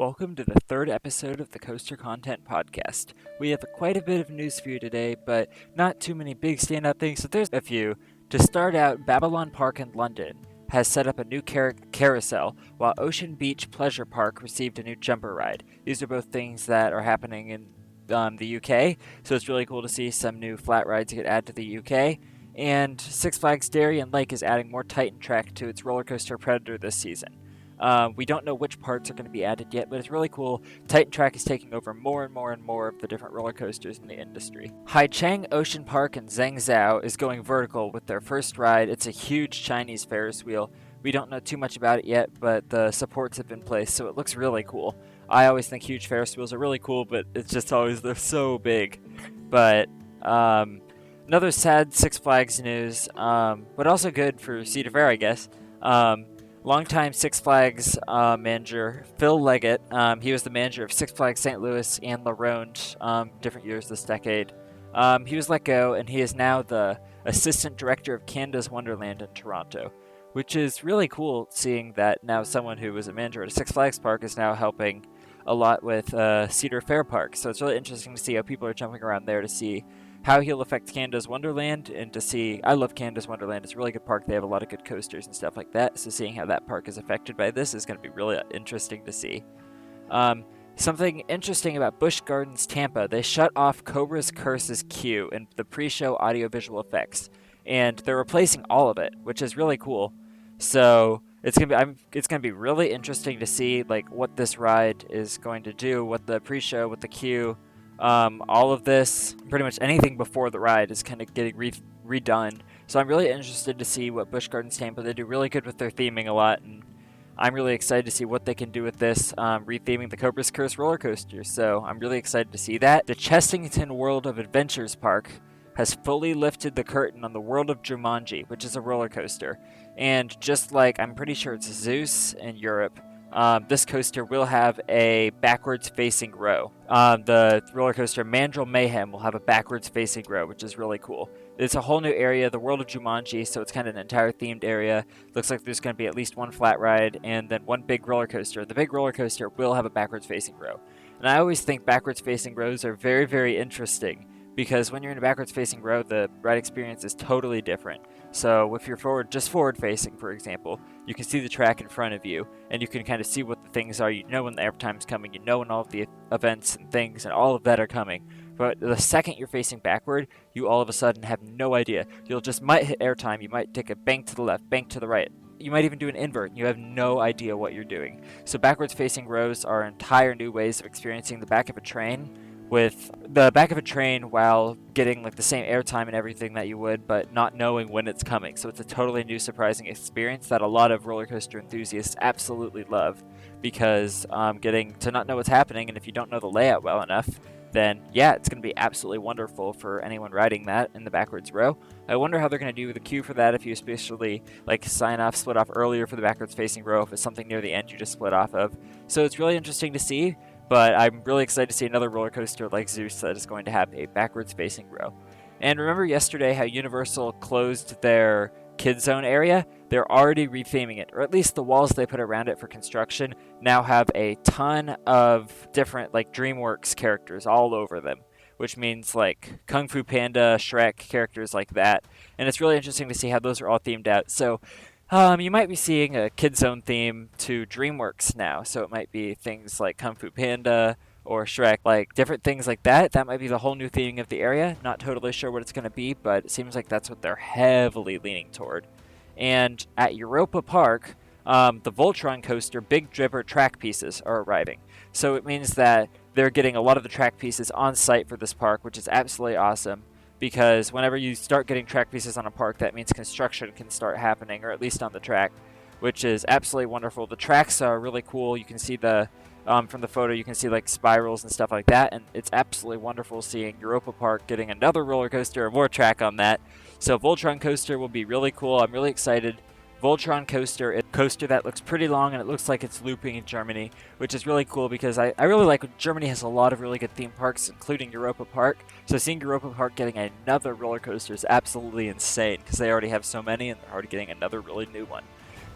Welcome to the third episode of the Coaster Content Podcast. We have quite a bit of news for you today, but not too many big stand-out things, so there's a few. To start out, Babylon Park in London has set up a new carousel, while Ocean Beach Pleasure Park received a new jumper ride. These are both things that are happening in the UK, so it's really cool to see some new flat rides get added to the UK. And Six Flags Darien Lake is adding more Titan Track to its roller coaster Predator this season. We don't know which parts are going to be added yet, but it's really cool. Titan Track is taking over more and more of the different roller coasters in the industry. Haicheng Ocean Park in Zhengzhou is going vertical with their first ride. It's a huge Chinese Ferris wheel. We don't know too much about it yet, but the supports have been placed, so it looks really cool. I always think huge Ferris wheels are really cool, but it's just always, they're so big. But another sad Six Flags news, but also good for Cedar Fair, I guess. Longtime Six Flags manager Phil Leggett, he was the manager of Six Flags St. Louis and La Ronde different years this decade. He was let go, and he is now the assistant director of Canada's Wonderland in Toronto, which is really cool seeing that now someone who was a manager at a Six Flags park is now helping a lot with Cedar Fair Park. So it's really interesting to see how people are jumping around there to see how he'll affect Canada's Wonderland, and to see, I love Canada's Wonderland, it's a really good park, they have a lot of good coasters and stuff like that, so seeing how that park is affected by this is going to be really interesting to see. Something interesting about Busch Gardens Tampa, they shut off Cobra's Curse's queue in the pre-show audiovisual effects, and they're replacing all of it, which is really cool. So it's gonna be really interesting to see like what this ride is going to do, what the pre-show, what the queue. All of this, pretty much anything before the ride is kind of getting redone. So I'm really interested to see what Busch Gardens Tampa, they do really good with their theming a lot, and I'm really excited to see what they can do with this, retheming the Cobra's Curse roller coaster. So I'm really excited to see that. The Chessington World of Adventures Park has fully lifted the curtain on the World of Jumanji, which is a roller coaster. And just like, I'm pretty sure it's Zeus in Europe, this coaster will have a backwards-facing row. The roller coaster Mandrill Mayhem will have a backwards-facing row, which is really cool. It's a whole new area, the World of Jumanji, so it's kind of an entire themed area. Looks like there's going to be at least one flat ride and then one big roller coaster. The big roller coaster will have a backwards-facing row. And I always think backwards-facing rows are very, very interesting, because when you're in a backwards-facing row, the ride experience is totally different. So if you're forward-facing, for example, you can see the track in front of you, and you can kind of see what the things are. You know when the airtime's coming, you know when all of the events and things and all of that are coming. But the second you're facing backward, you all of a sudden have no idea. You'll just might hit airtime, you might take a bank to the left, bank to the right. You might even do an invert, and you have no idea what you're doing. So backwards-facing rows are entire new ways of experiencing the back of a train, with the back of a train while getting like the same airtime and everything that you would, but not knowing when it's coming. So it's a totally new, surprising experience that a lot of roller coaster enthusiasts absolutely love, because getting to not know what's happening, and if you don't know the layout well enough, then yeah, it's going to be absolutely wonderful for anyone riding that in the backwards row. I wonder how they're going to do the queue for that, if you especially like split off earlier for the backwards facing row, if it's something near the end you just split off of. So it's really interesting to see. But I'm really excited to see another roller coaster like Zeus that is going to have a backwards-facing row. And remember yesterday how Universal closed their Kidzone area? They're already retheming it, or at least the walls they put around it for construction now have a ton of different like DreamWorks characters all over them, which means like Kung Fu Panda, Shrek, characters like that. And it's really interesting to see how those are all themed out. So you might be seeing a Kidzone theme to DreamWorks now, so it might be things like Kung Fu Panda or Shrek, like different things like that. That might be the whole new theming of the area. Not totally sure what it's going to be, but it seems like that's what they're heavily leaning toward. And at Europa Park, the Voltron coaster Big Dripper track pieces are arriving. So it means that they're getting a lot of the track pieces on site for this park, which is absolutely awesome. Because whenever you start getting track pieces on a park, that means construction can start happening, or at least on the track, which is absolutely wonderful. The tracks are really cool. You can see from the photo, you can see like spirals and stuff like that, and it's absolutely wonderful seeing Europa Park getting another roller coaster or more track on that. So Voltron coaster will be really cool. I'm really excited. Voltron coaster, a coaster that looks pretty long, and it looks like it's looping in Germany, which is really cool because I really like Germany has a lot of really good theme parks, including Europa Park. So seeing Europa Park getting another roller coaster is absolutely insane because they already have so many, and they're already getting another really new one.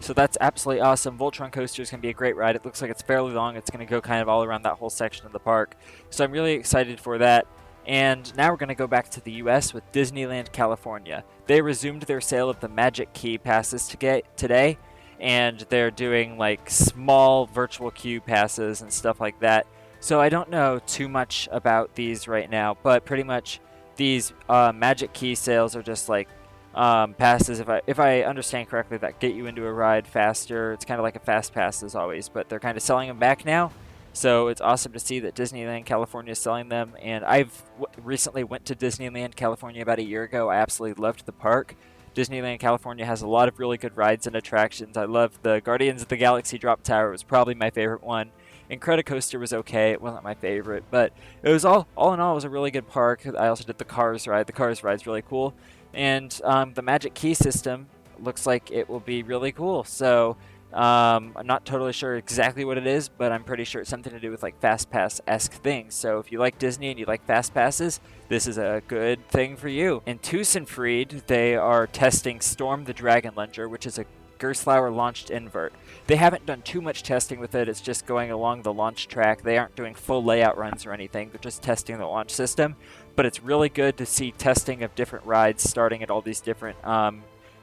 So that's absolutely awesome. Voltron coaster is going to be a great ride. It looks like it's fairly long. It's going to go kind of all around that whole section of the park. So I'm really excited for that. And now we're going to go back to the US with Disneyland California. They resumed their sale of the Magic Key passes today, and they're doing like small virtual queue passes and stuff like that. So I don't know too much about these right now, but pretty much these Magic Key sales are just like passes, if I understand correctly, that get you into a ride faster. It's kind of like a fast pass as always, but they're kind of selling them back now. So it's awesome to see that Disneyland California is selling them. And I've recently went to Disneyland California about a year ago. I absolutely loved the park. Disneyland California has a lot of really good rides and attractions. I love the Guardians of the Galaxy Drop Tower. It was probably my favorite one. Incredicoaster was okay. It wasn't my favorite, but it was all in all, it was a really good park. I also did the Cars ride. The Cars ride's really cool. And the Magic Key system looks like it will be really cool. So I'm not totally sure exactly what it is, but I'm pretty sure it's something to do with like Fast Pass-esque things. So if you like Disney and you like Fast Passes, this is a good thing for you. In Tussenfried, they are testing Storm the Dragon Launcher, which is a Gerstlauer launched invert. They haven't done too much testing with it. It's just going along the launch track. They aren't doing full layout runs or anything. They're just testing the launch system. But it's really good to see testing of different rides starting at all these different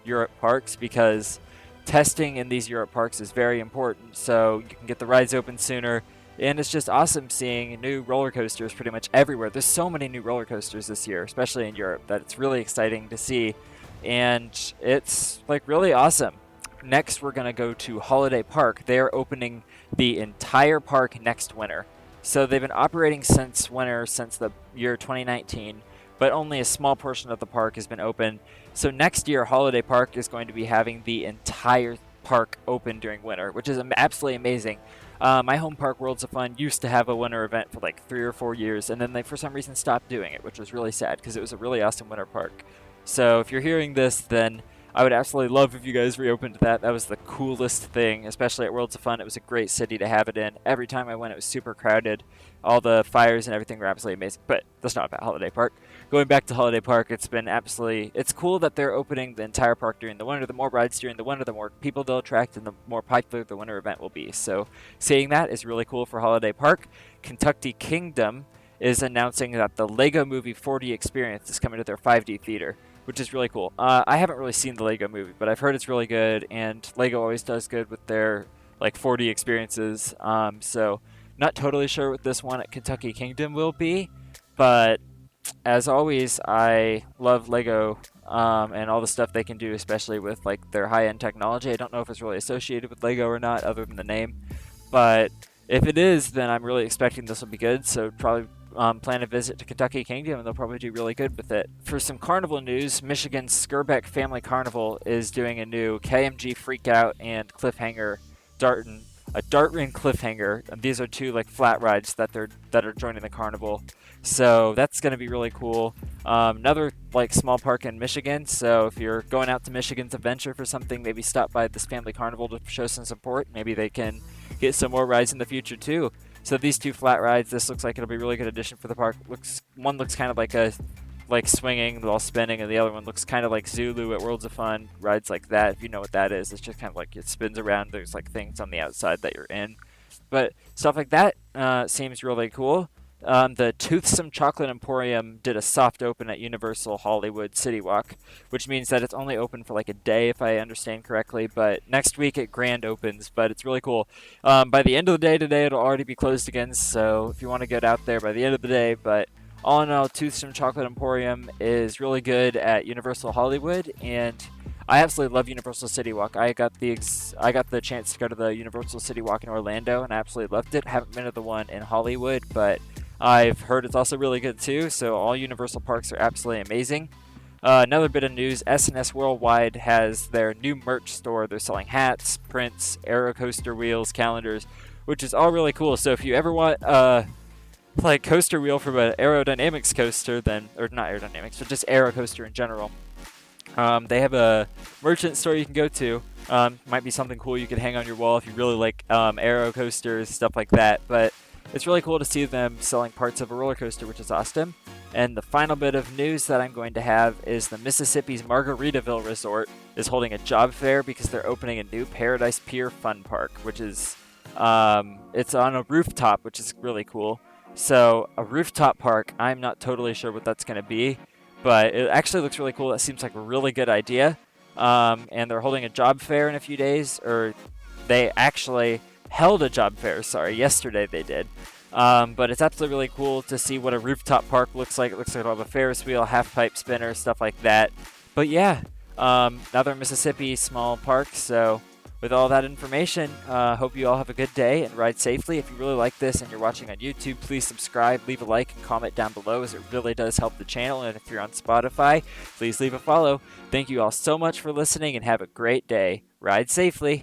Europe parks, because testing in these Europe parks is very important, so you can get the rides open sooner. And it's just awesome seeing new roller coasters pretty much everywhere. There's so many new roller coasters this year, especially in Europe, that it's really exciting to see. And it's like really awesome. Next, we're going to go to Holiday Park. They are opening the entire park next winter. So they've been operating since winter, since the year 2019, but only a small portion of the park has been open. So next year, Holiday Park is going to be having the entire park open during winter, which is absolutely amazing. My home park, Worlds of Fun, used to have a winter event for like 3 or 4 years, and then they for some reason stopped doing it, which was really sad because it was a really awesome winter park. So if you're hearing this, then I would absolutely love if you guys reopened that. That was the coolest thing, especially at Worlds of Fun. It was a great city to have it in. Every time I went, it was super crowded. All the fires and everything were absolutely amazing. But that's not about Holiday Park. Going back to Holiday Park, it's cool that they're opening the entire park during the winter. The more rides during the winter, the more people they'll attract, and the more popular the winter event will be. So seeing that is really cool for Holiday Park. Kentucky Kingdom is announcing that the Lego Movie 4D experience is coming to their 5D theater, which is really cool. I haven't really seen the Lego Movie, but I've heard it's really good, and Lego always does good with their like 4D experiences. So not totally sure what this one at Kentucky Kingdom will be, but as always, I love Lego and all the stuff they can do, especially with like their high-end technology. I don't know if it's really associated with Lego or not, other than the name, but if it is, then I'm really expecting this will be good. So probably plan a visit to Kentucky Kingdom, and they'll probably do really good with it. For some carnival news, Michigan's Skirbeck Family Carnival is doing a new KMG Freakout and Cliffhanger Dartrin Cliffhanger. And these are two like flat rides that are joining the carnival. So that's going to be really cool. Another like small park in Michigan. So if you're going out to Michigan's adventure for something, maybe stop by this family carnival to show some support. Maybe they can get some more rides in the future too. So these two flat rides, this looks like it'll be a really good addition for the park. One looks kind of like swinging while spinning, and the other one looks kind of like Zulu at Worlds of Fun, rides like that. If you know what that is, it's just kind of like it spins around. There's like things on the outside that you're in, but stuff like that seems really cool. The Toothsome Chocolate Emporium did a soft open at Universal Hollywood City Walk, which means that it's only open for like a day, if I understand correctly, but next week it grand opens, but it's really cool. By the end of the day today, it'll already be closed again, so if you want to get out there by the end of the day, but all in all, Toothsome Chocolate Emporium is really good at Universal Hollywood, and I absolutely love Universal City Walk. I got the chance to go to the Universal City Walk in Orlando, and I absolutely loved it. Haven't been to the one in Hollywood, but I've heard it's also really good too, so all Universal parks are absolutely amazing. Another bit of news, S&S Worldwide has their new merch store. They're selling hats, prints, Aero Coaster wheels, calendars, which is all really cool. So if you ever want like coaster wheel from an aerodynamics coaster, then, or not aerodynamics, but just Aero Coaster in general, they have a merchant store you can go to. Might be something cool you could hang on your wall if you really like Aero coasters, stuff like that. But it's really cool to see them selling parts of a roller coaster, which is awesome. And the final bit of news that I'm going to have is the Mississippi's Margaritaville Resort is holding a job fair because they're opening a new Paradise Pier Fun Park, which is it's on a rooftop, which is really cool. So a rooftop park, I'm not totally sure what that's going to be, but it actually looks really cool. That seems like a really good idea. And they're holding a job fair in a few days, or they actually held a job fair, yesterday they did. But it's absolutely really cool to see what a rooftop park looks like. It looks like it'll have a Ferris wheel, half pipe spinner, stuff like that. But yeah, another Mississippi small park, so with all that information, hope you all have a good day and ride safely. If you really like this and you're watching on YouTube, please subscribe, leave a like, and comment down below, as it really does help the channel. And if you're on Spotify, please leave a follow. Thank you all so much for listening, and have a great day. Ride safely.